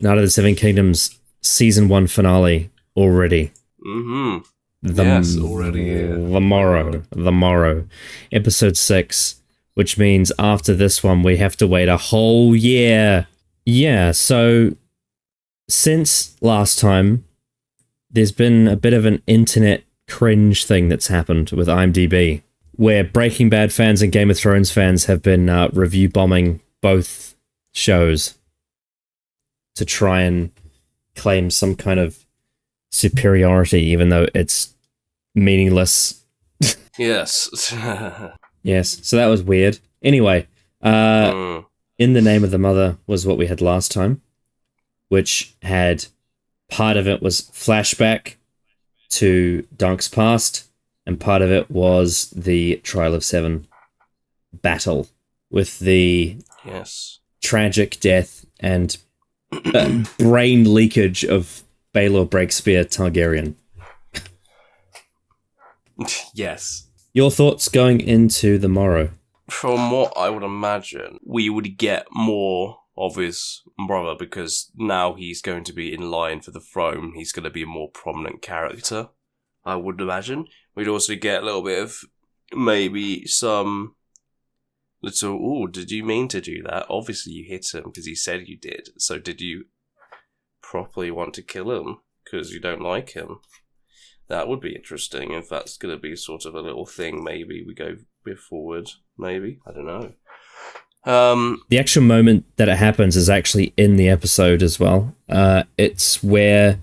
Night of the Seven Kingdoms season 1 finale already. Mm-hmm. Yes, already. Yeah. The Morrow. Episode 6, which means after this one, we have to wait a whole year. Yeah, so since last time, there's been a bit of an internet cringe thing that's happened with IMDb, where Breaking Bad fans and Game of Thrones fans have been review bombing both shows to try and claim some kind of superiority, even though it's meaningless. Yes. Yes, so that was weird. Anyway, In the Name of the Mother was what we had last time, which had part of it was flashback to Dunk's past, and part of it was the Trial of Seven battle with the tragic death and brain leakage of Baelor Breakspear Targaryen. Yes. Your thoughts going into the Morrow? From what I would imagine, we would get more of his brother, because now he's going to be in line for the throne. He's going to be a more prominent character, I would imagine. We'd also get a little bit of maybe some little, did you mean to do that? Obviously you hit him because he said you did. So did you properly want to kill him because you don't like him? That would be interesting if that's going to be sort of a little thing. Maybe we go a bit forward. Maybe. I don't know. The actual moment that it happens is actually in the episode as well. It's where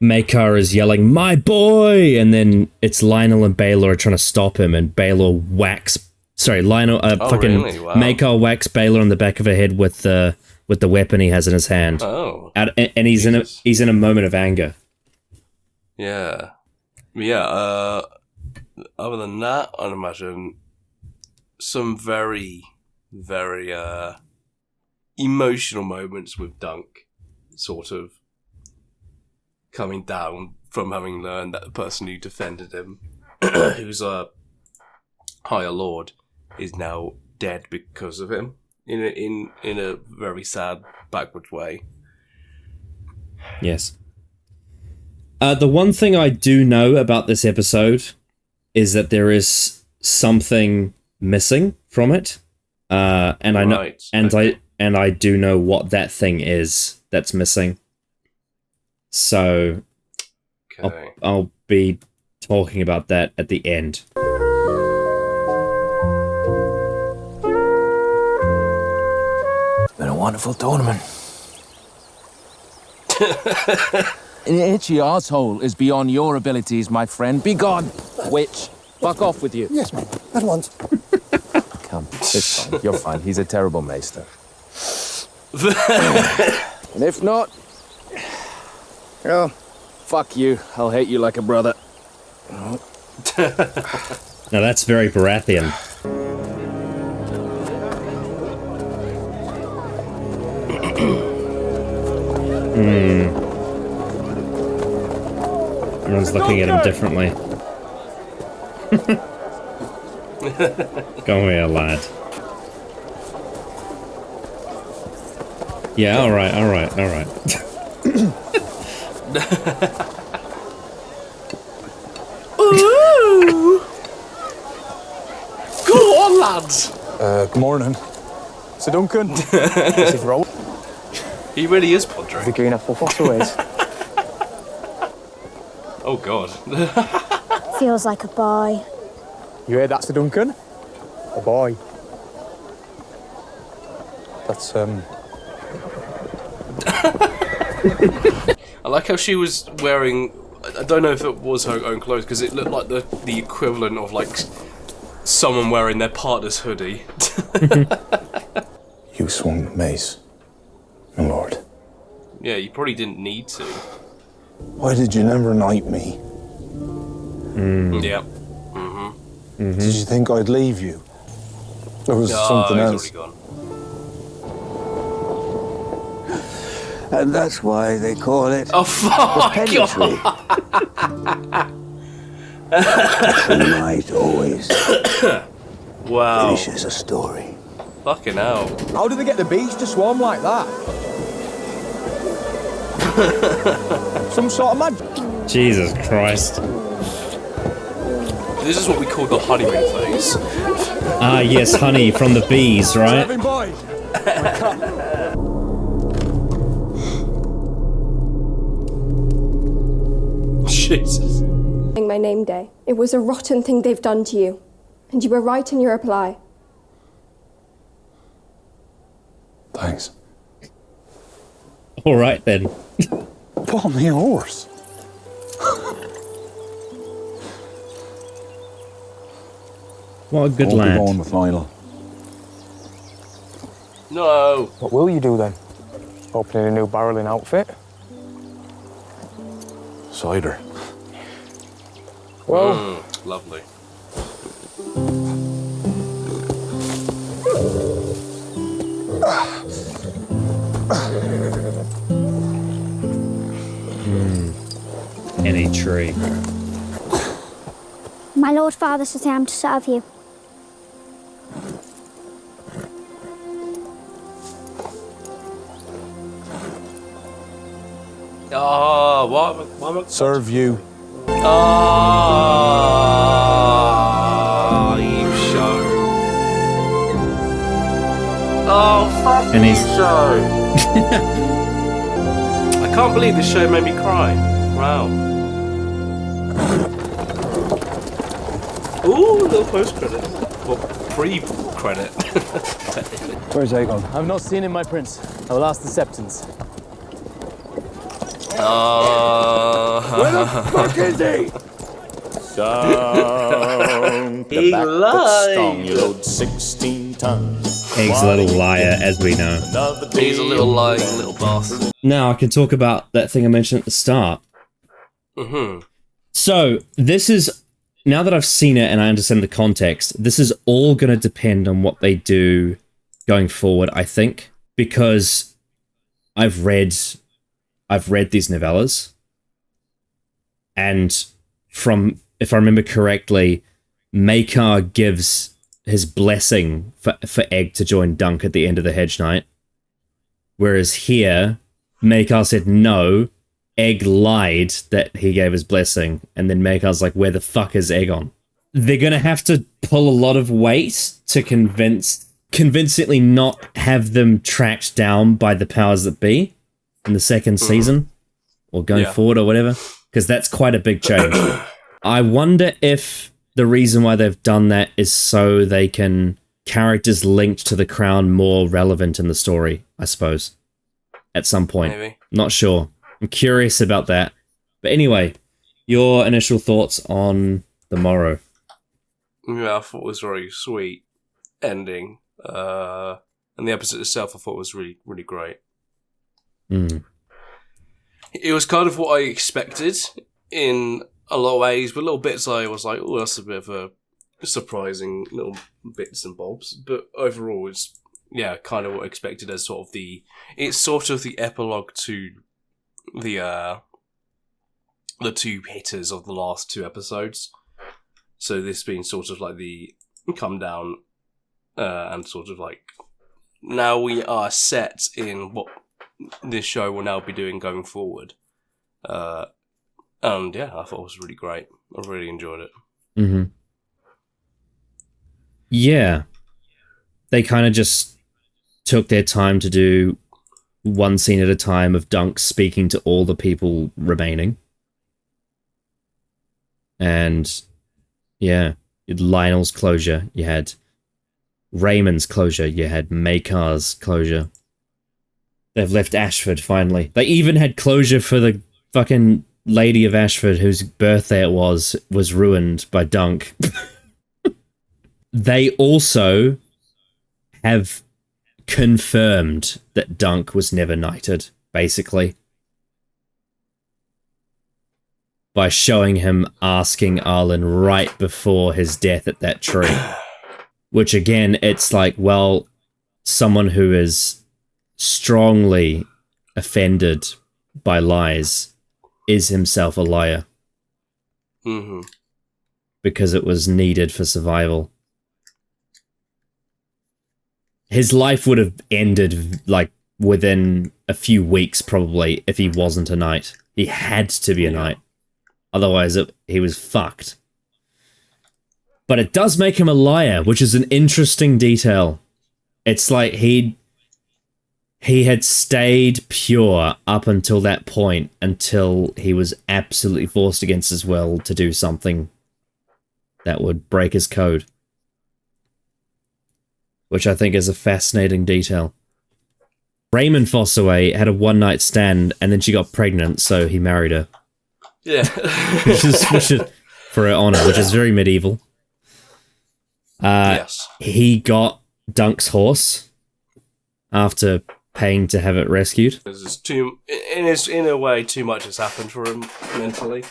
Maekar is yelling, "My boy!" And then it's Lionel and Baelor trying to stop him, and Baelor whacks... Lionel... really? Wow. Maekar whacks Baelor on the back of the head with the weapon he has in his hand. Oh. And he's in a moment of anger. Yeah. Yeah, other than that, I'd imagine some very, very emotional moments with Dunk sort of coming down from having learned that the person who defended him, who's a higher lord, is now dead because of him in a very sad, backwards way. Yes. The one thing I do know about this episode is that there is something missing from it, and I know, and I do know what that thing is that's missing. So, I'll be talking about that at the end. It's been a wonderful tournament. An itchy arsehole is beyond your abilities, my friend. Be gone, witch. Fuck off with you. Yes, ma'am. At once. Come, it's fine. You're fine. He's a terrible maester. And if not, well, fuck you. I'll hate you like a brother. Now that's very Baratheon. Everyone's looking at him differently. Go here, lad. Yeah, alright. Ooh! Go on, lads! Good morning. Sir Duncan. This is Roll. He really is Podrick. The green apple ways. Oh, God. Feels like a boy. You heard that, Sir Duncan? A boy. That's, I like how she was wearing... I don't know if it was her own clothes, because it looked like the equivalent of, like, someone wearing their partner's hoodie. You swung the mace, my lord. Yeah, you probably didn't need to. Why did you never knight me? Yeah. Did you think I'd leave you? Or was it something else? He's already gone. And that's why they call it Oh, fuck! pedantry. Night always Wow. finishes a story. Fucking hell. How did they get the bees to swarm like that? Some sort of magic. Jesus Christ. This is what we call the honeymoon phase. Ah, yes, honey from the bees, right? Boy. Jesus. My name day. It was a rotten thing they've done to you. And you were right in your reply. Thanks. All right then. Put on the horse. What a good Won't be lad. going with Lionel. No. What will you do then? Opening a new barreling outfit? Cider. Well, Lovely. Any tree. My Lord Father says I am to serve you. Ah, why am I... Serve you. Ah, you show. Oh, fuck And you, he's- show. I can't believe this show made me cry. Wow. Ooh, little post-credit. Well, pre-credit. Where's Aegon? I've not seen him, my prince. I will ask the Septons. Where the fuck is he? He lied. You load 16 tons. Egg's a little liar, as we know. He's a little lying little bastard. Now I can talk about that thing I mentioned at the start. Mm-hmm. So, this is, now that I've seen it and I understand the context, this is all going to depend on what they do going forward, I think, because I've read these novellas, and from, if I remember correctly, Maekar gives his blessing for Egg to join Dunk at the end of the Hedge Knight, whereas here, Maekar said no, Egg lied that he gave his blessing, and then Maekar's like, where the fuck is Aegon? They're gonna have to pull a lot of weight to convincingly not have them tracked down by the powers that be in the second season, or going forward or whatever, because that's quite a big change. I wonder if the reason why they've done that is so they can characters linked to the crown more relevant in the story, I suppose, at some point. Maybe. Not sure. I'm curious about that. But anyway, your initial thoughts on the Morrow. Yeah, I thought it was a very sweet ending. And the episode itself I thought was really, really great. Mm. It was kind of what I expected in a lot of ways, but little bits I was like, oh, that's a bit of a surprising little bits and bobs. But overall, it's, yeah, kind of what I expected as sort of it's sort of the epilogue to the two hitters of the last two episodes. So this being sort of like the come down, and sort of like, now we are set in what this show will now be doing going forward. And yeah, I thought it was really great. I really enjoyed it. Mm-hmm. Yeah. They kind of just took their time to do one scene at a time of Dunk speaking to all the people remaining. And yeah, you had Lionel's closure, you had Raymond's closure, you had Maekar's closure. They've left Ashford, finally. They even had closure for the fucking Lady of Ashford, whose birthday it was ruined by Dunk. They also have confirmed that Dunk was never knighted, basically. By showing him asking Arlen right before his death at that tree. Which again, it's like, well, someone who is strongly offended by lies is himself a liar. Mm-hmm. Because it was needed for survival. His life would have ended, like, within a few weeks probably if he wasn't a knight. He had to be a knight. Otherwise, he was fucked. But it does make him a liar, which is an interesting detail. It's like he had stayed pure up until that point, until he was absolutely forced against his will to do something that would break his code. Which I think is a fascinating detail. Raymond Fossaway had a one-night stand, and then she got pregnant, so he married her. Yeah. which is for her honor, which is very medieval. Yes. He got Dunk's horse after paying to have it rescued. There's in a way, too much has happened for him mentally.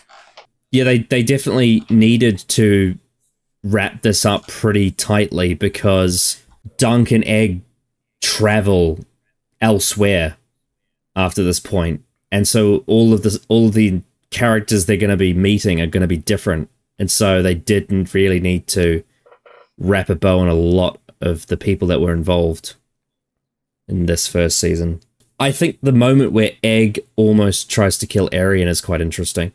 Yeah, they definitely needed to wrap this up pretty tightly because Dunk and Egg travel elsewhere after this point, and so all of the characters they're going to be meeting are going to be different, and so they didn't really need to wrap a bow on a lot of the people that were involved in this first season. I think the moment where Egg almost tries to kill Arian is quite interesting.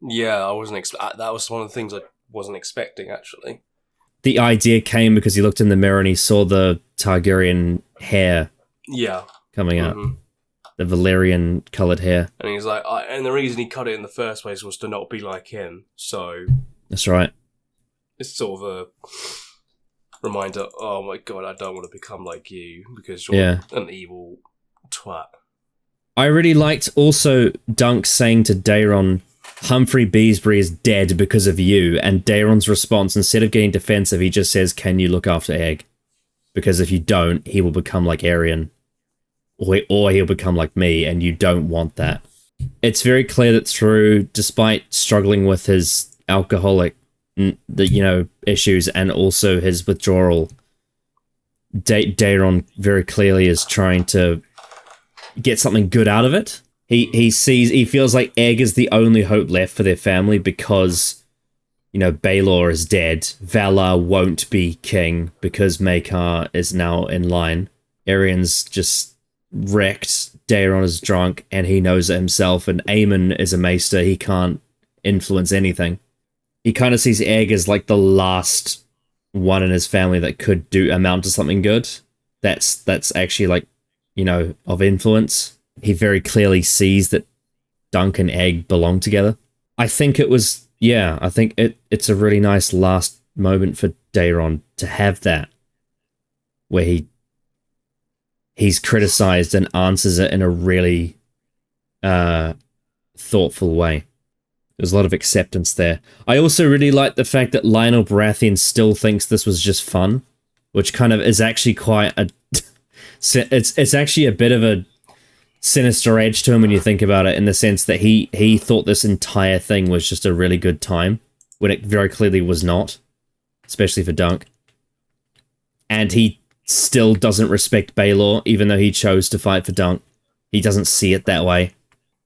Yeah, I wasn't that was one of the things I wasn't expecting, actually. The idea came because he looked in the mirror and he saw the Targaryen hair coming out. The Valyrian coloured hair. And he's like, and the reason he cut it in the first place was to not be like him, so... That's right. It's sort of a reminder, oh my god, I don't want to become like you, because you're an evil twat. I really liked also Dunk saying to Daeron, Humphrey Beesbury is dead because of you, and Daeron's response, instead of getting defensive, he just says, can you look after Egg? Because if you don't, he will become like Arian. Or he'll become like me, and you don't want that. It's very clear that through, despite struggling with his alcoholic issues and also his withdrawal, Daeron very clearly is trying to get something good out of it. He feels like Egg is the only hope left for their family because, Baelor is dead. Valar won't be king because Maekar is now in line. Arian's just wrecked, Daeron is drunk, and he knows it himself, and Aemon is a maester, he can't influence anything. He kind of sees Egg as like the last one in his family that could amount to something good. That's actually of influence. He very clearly sees that Dunk and Egg belong together. I think it's a really nice last moment for Daeron to have that, where he's criticized and answers it in a really thoughtful way. There's a lot of acceptance there. I also really like the fact that Lionel Baratheon still thinks this was just fun, which kind of is actually quite a... it's actually a bit of a sinister edge to him when you think about it, in the sense that he thought this entire thing was just a really good time, when it very clearly was not, especially for Dunk. And he still doesn't respect Baelor, even though he chose to fight for Dunk. He doesn't see it that way.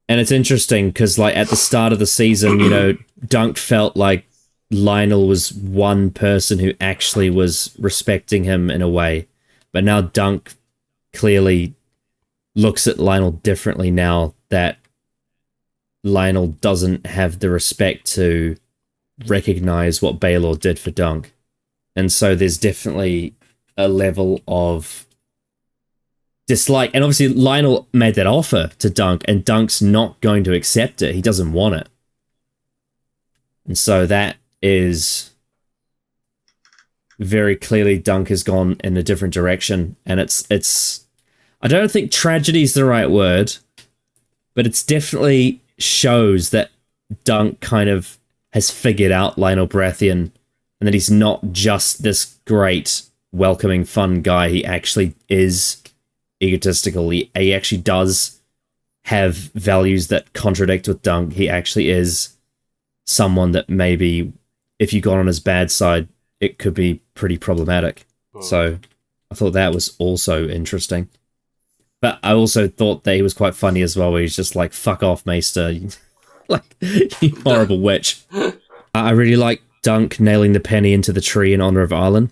And it's interesting, because at the start of the season, Dunk felt like Lionel was one person who actually was respecting him in a way. But now Dunk clearly looks at Lionel differently now that Lionel doesn't have the respect to recognize what Baelor did for Dunk. And so there's definitely a level of dislike. And obviously Lionel made that offer to Dunk, and Dunk's not going to accept it. He doesn't want it. And so that is very clearly Dunk has gone in a different direction. And it's I don't think tragedy is the right word, but it's definitely shows that Dunk kind of has figured out Lionel Baratheon, and that he's not just this great, welcoming, fun guy. He actually is egotistical. He actually does have values that contradict with Dunk. He actually is someone that maybe, if you got on his bad side, it could be pretty problematic. So I thought that was also interesting. But I also thought that he was quite funny as well, where he's just like, fuck off, Maester. Like, you horrible witch. I really like Dunk nailing the penny into the tree in honor of Arlen.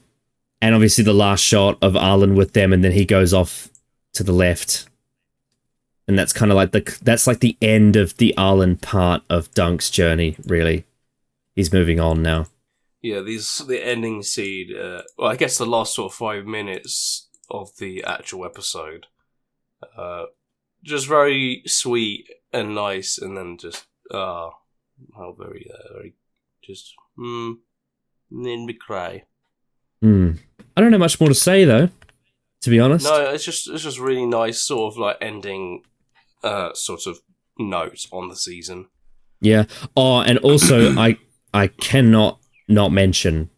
And obviously the last shot of Arlen with them, and then he goes off to the left And that's kind of like the end of the Arlen part of Dunk's journey, really. He's moving on now. Yeah, the ending scene, well, I guess the last sort of 5 minutes of the actual episode, just very sweet and nice, and then just, how very, just, made me cry. I don't have much more to say, though, to be honest. No, it's just really nice sort of like ending, sort of note on the season. Yeah. Oh, and also, I cannot not mention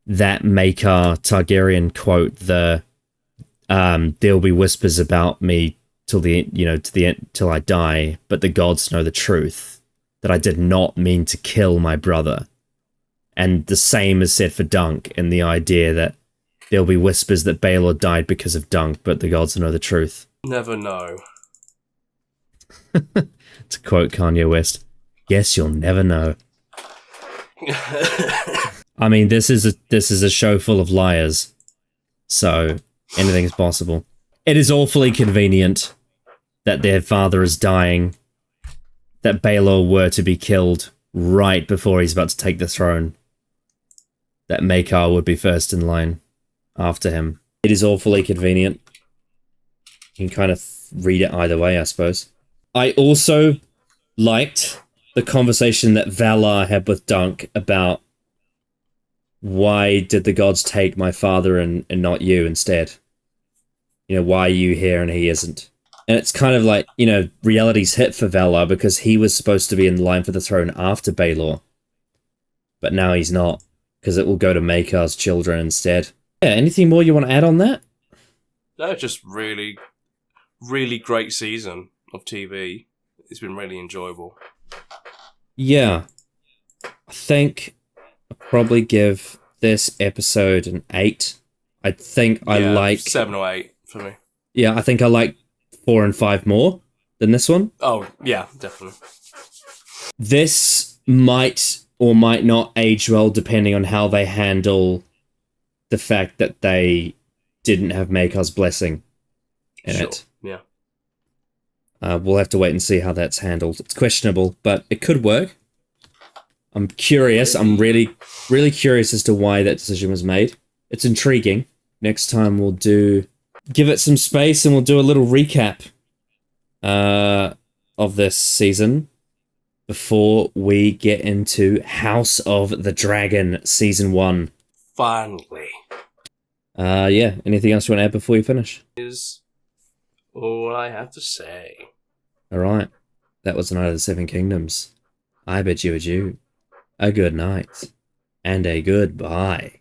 that Maekar Targaryen quote, there'll be whispers about me till the end, till I die, but the gods know the truth, that I did not mean to kill my brother. And the same is said for Dunk, in the idea that there'll be whispers that Baelor died because of Dunk, but the gods know the truth. Never know. To quote Kanye West, guess you'll never know. I mean, this is a show full of liars, so anything's possible. It is awfully convenient that their father is dying, that Baelor were to be killed right before he's about to take the throne, that Maekar would be first in line after him. It is awfully convenient. You can kind of read it either way, I suppose. I also liked the conversation that Valar had with Dunk about why did the gods take my father and not you instead? You know, why are you here and he isn't? And it's kind of like, you know, reality's hit for Valar because he was supposed to be in line for the throne after Baelor. But now he's not, because it will go to Maekar's children instead. Yeah, anything more you want to add on that? No, just really, really great season of TV. It's been really enjoyable. Yeah. I think I'll probably give this episode an 8. I think I like 7 or 8 for me. Yeah, I think I like 4 and 5 more than this one. Oh, yeah, definitely. This might or might not age well depending on how they handle the fact that they didn't have Maekar's blessing in it. Yeah. We'll have to wait and see how that's handled. It's questionable, but it could work. I'm curious. I'm really, really curious as to why that decision was made. It's intriguing. Next time we'll give it some space and we'll do a little recap of this season before we get into House of the Dragon Season 1. Finally. Yeah, anything else you want to add before you finish? Is all I have to say. Alright, that was Night of the Seven Kingdoms. I bid you adieu, a good night, and a goodbye.